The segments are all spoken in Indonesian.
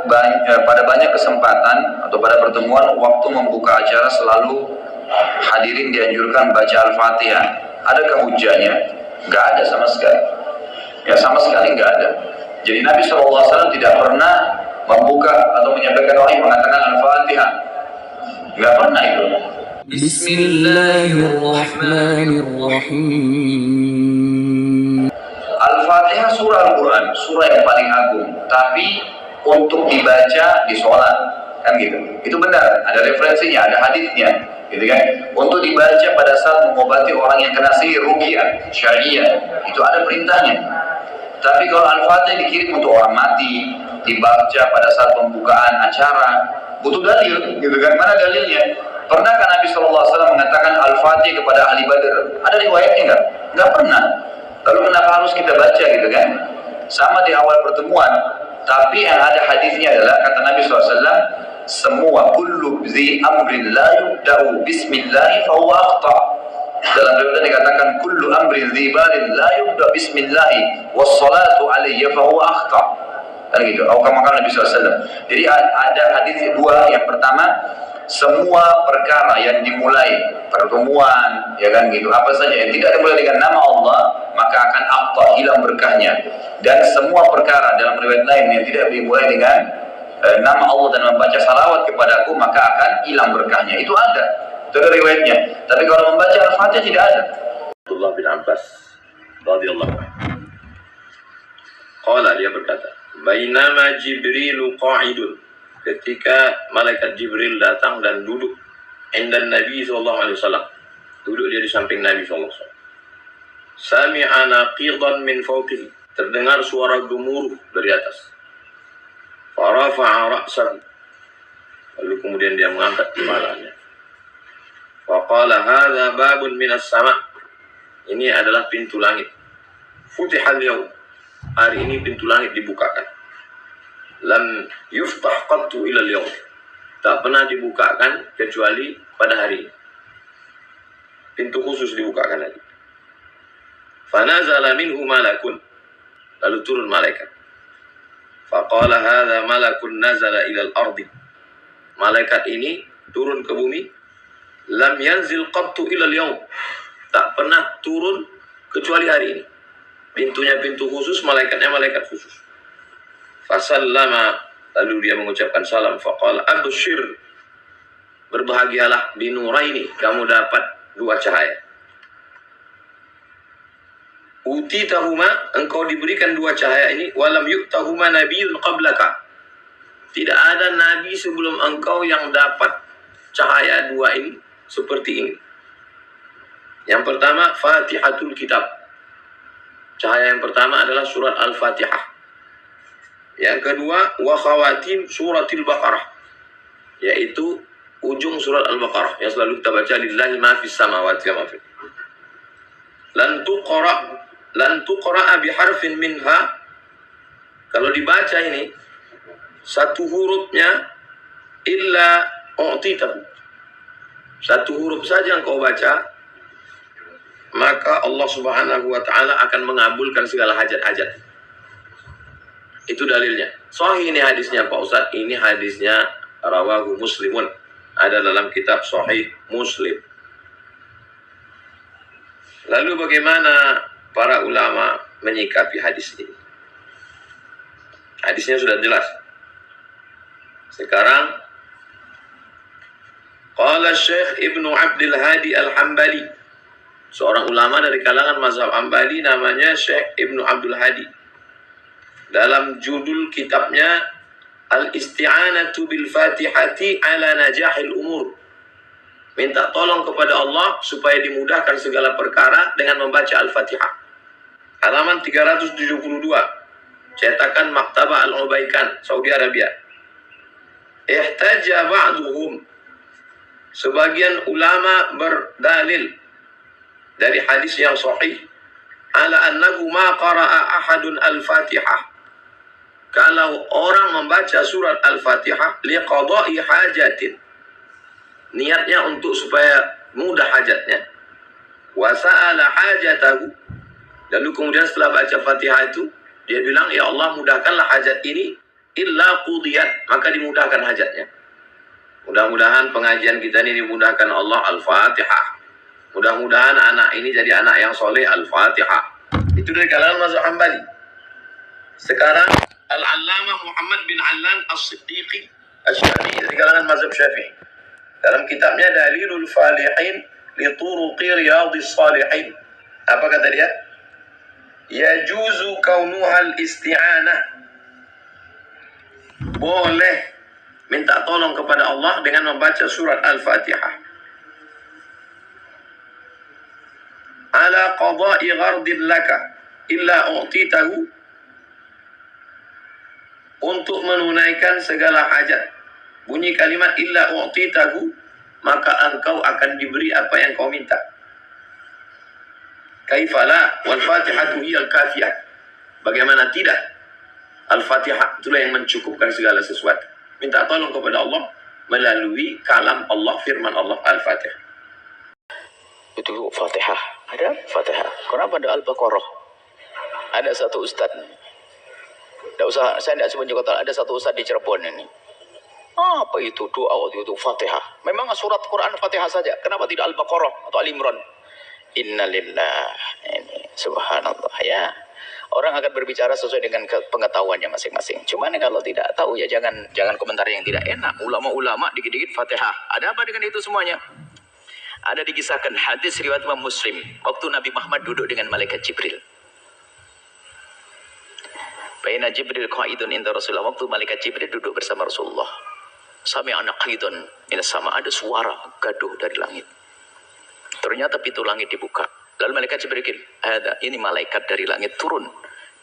pada banyak kesempatan atau pada pertemuan waktu membuka acara selalu hadirin dianjurkan baca Al-Fatihah. Adakah hujahnya? Nggak ada sama sekali. Ya sama sekali nggak ada. Jadi Nabi SAW tidak pernah membuka atau menyampaikan wahyu mengatakan Al-Fatihah. Nggak pernah itu. Bismillahirrahmanirrahim. Al-Fatihah surah Al-Quran, surah yang paling agung. Tapi untuk dibaca di sholat, kan gitu. Itu benar, ada referensinya, ada hadisnya, gitu kan. Untuk dibaca pada saat mengobati orang yang kena sihir, ruqyah syariah, itu ada perintahnya. Tapi kalau Al-Fatihah dikirim untuk orang mati, dibaca pada saat pembukaan acara, butuh dalil, gitu kan? Mana dalilnya? Pernahkah Nabi SAW mengatakan Al-Fatihah kepada ahli Badr? Ada riwayatnya nggak? Nggak pernah. Lalu kenapa harus kita baca, gitu kan? Sama di awal pertemuan. Tapi yang ada hadisnya adalah kata Nabi SAW, semua kullu zi amrin la yubda'u bismillahi fahuwa akhta'. Dalam riwayat dikatakan kullu amrin zi balin la yubda' bismillahi wassalatu alayya fahuwa akhta'. Kan gitu. Atau kama Nabi SAW. Jadi ada hadis dua. Yang pertama, semua perkara yang dimulai pertemuan, ya kan gitu, apa saja yang tidak dimulai dengan nama Allah, maka akan akhta', hilang berkahnya. Dan semua perkara dalam riwayat lain yang tidak dimulai dengan nama Allah dan membaca salawat kepadaku, maka akan hilang berkahnya. Itu ada, itu ada riwayatnya. Tapi kalau membaca Al-Fatihah tidak ada. Abdullah bin Abbas radhiyallahu anhu, qala, dia berkata, bainama Jibrilu qa'idun, ketika malaikat Jibril datang dan duduk indan Nabi SAW, duduk dia di samping Nabi SAW. Sami'a naqidan min fawqihi, terdengar suara gemuruh dari atas. Farafa'a ra'sahu, lalu kemudian dia mengangkat kepalanya. Faqala hadza babun minas sama', ini adalah pintu langit. Futihal yaum, hari ini pintu langit dibukakan. Lam yuftah qattu ilal yaum, tak pernah dibukakan kecuali pada hari ini. Pintu khusus dibukakan lagi. Fanazala minhu malakun, lalu turun malaikat. Faqala hadza malakun nazala ilal ardi, malaikat ini turun ke bumi. Lam yanzil qattu ilal yaum, tak pernah turun kecuali hari ini. Pintunya pintu khusus, malaikatnya malaikat khusus. Fasallama, lalu dia mengucapkan salam. Faqala abshir, berbahagialah, binuraini, kamu dapat dua cahaya. Utitahuma, engkau diberikan dua cahaya ini. Walam yu'tahuma nabiyyun qablaka, tidak ada nabi sebelum engkau yang dapat cahaya dua ini seperti ini. Yang pertama, Fatihatul Kitab, cahaya yang pertama adalah surat Al-Fatihah. Yang kedua, wa khawatim suratil Baqarah, yaitu ujung surat Al-Baqarah yang selalu kita baca, lillahi ma fis samawati wa ma fil. Lan tuqra biharfin minha, kalau dibaca ini satu hurufnya, illa u'titahu, satu huruf saja engkau baca, maka Allah Subhanahu wa ta'ala akan mengabulkan segala hajat-hajat. Itu dalilnya. Sahih ini hadisnya Pak Ustaz, ini hadisnya rawahu Muslimun, ada dalam kitab Sahih Muslim. Lalu bagaimana para ulama menyikapi hadis ini? Hadisnya sudah jelas. Sekarang qala Syekh Ibnu Abdul Hadi Al-Hambali, seorang ulama dari kalangan mazhab Hambali, namanya Syekh Ibnu Abdul Hadi. Dalam judul kitabnya Al-Isti'anatu bil Fatihati ala najahil umur, minta tolong kepada Allah supaya dimudahkan segala perkara dengan membaca Al-Fatihah. Halaman 372, cetakan Maktabah Al-Ubaikan, Saudi Arabia. Ihtaja ba'duhum, sebagian ulama berdalil dari hadis yang sahih, ala annahu ma qara'a ahadun al-Fatihah, kalau orang membaca surat Al-Fatihah liqada'i hajatin, niatnya untuk supaya mudah hajatnya, wa sa'ala hajatahu, lalu kemudian setelah baca Fatihah itu dia bilang, ya Allah mudahkanlah hajat ini, illa qudiyat, maka dimudahkan hajatnya. Mudah-mudahan pengajian kita ini dimudahkan Allah. Al-Fatihah. Mudah-mudahan anak ini jadi anak yang soleh. Al-Fatihah. Itu dari kalangan mazhab Hambali. Sekarang Al-Allamah Muhammad bin Allan As-Siddiqi Asy-Syafi'i dari kalangan mazhab Syafi'i. Dalam kitabnya Dalilul Falihin li Turuqi Riyadhis Shalihin. Apa kata dia? Yajuzu kaunuhal isti'anah. Boleh minta tolong kepada Allah dengan membaca surat Al-Fatihah. Ala qada'i ghardin laka illa u'titahu, untuk menunaikan segala hajat. Bunyi kalimat illa u'titahu, maka engkau akan diberi apa yang kau minta. Kaifala wal fatihatu hiyal kafiyah. Bagaimana tidak? Al-Fatihah itulah yang mencukupkan segala sesuatu. Minta tolong kepada Allah melalui kalam Allah, firman Allah, Al-Fatihah. Itu Fatihah. Ada Fatihah. Kenapa ada Al-Baqarah? Ada satu ustaz. Tidak usah, saya tidak sebut juga. Ada satu ustaz di Cirebon ini. Apa itu doa waktu itu Fatihah? Memang surat Quran Fatihah saja. Kenapa tidak Al-Baqarah atau Al-Imran? Innalillah. Ini subhanallah ya. Orang akan berbicara sesuai dengan pengetahuannya masing-masing. Cuman kalau tidak tahu ya jangan komentar yang tidak enak. Ulama-ulama dikit-dikit Fatihah. Ada apa dengan itu semuanya? Ada dikisahkan hadis riwayat Imam Muslim. Waktu Nabi Muhammad duduk dengan malaikat Jibril. Baina Jibril qaidun inda Rasulullah. Waktu malaikat Jibril duduk bersama Rasulullah. Sami'ana qaidun minas sama, ada suara gaduh dari langit. Ternyata pintu langit dibuka. Lalu malaikat Jibril, ada ini malaikat dari langit turun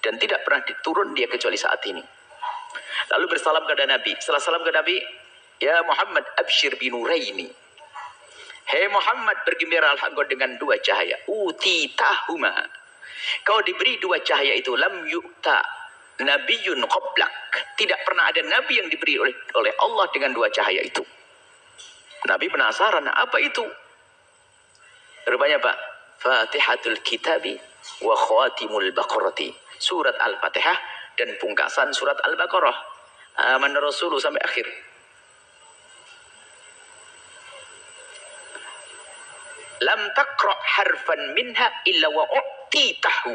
dan tidak pernah diturun dia kecuali saat ini. Lalu bersalam kepada Nabi. Setelah salam ke Nabi, ya Muhammad absyir binuraini. Hei Muhammad, bergembiralah engkau dengan dua cahaya. Utitahuma. Kau diberi dua cahaya itu. Lam yu'ta nabiyun qablak. Tidak pernah ada nabi yang diberi oleh Allah dengan dua cahaya itu. Nabi penasaran, apa itu? Rupanya Pak, Fatihatul Kitabi wa Khatimul Baqarati. Surat Al-Fatihah dan pungkasan surat Al-Baqarah. Aman Rasul sampai akhir. Lam taqra harfan minha illa wa u'titahu.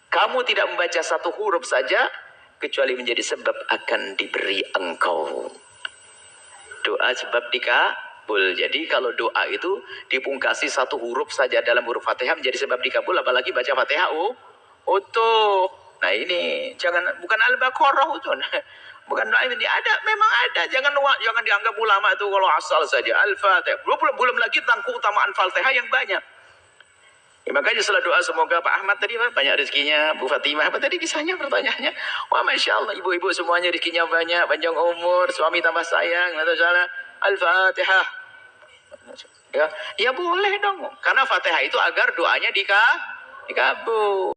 Kamu tidak membaca satu huruf saja kecuali menjadi sebab akan diberi engkau. Doa sebab dikabul. Jadi kalau doa itu dipungkasi satu huruf saja dalam huruf Fatihah menjadi sebab dikabul, apalagi baca Fatihah utuh. Nah ini bukan Al-Baqarah itu. Bukan doa ini ada, memang ada. Jangan dianggap ulama itu kalau asal saja. Al-Fatihah. Belum lagi tentang keutamaan Fatihah yang banyak. Ya, makanya setelah doa semoga Pak Ahmad tadi banyak rezekinya, Bu Fatimah apa tadi kisahnya pertanyaannya. Wah Masya Allah, ibu-ibu semuanya rezekinya banyak, panjang umur, suami tambah sayang, atau salah. Al-Fatihah. Ya boleh dong. Karena Fatihah itu agar doanya dikabul.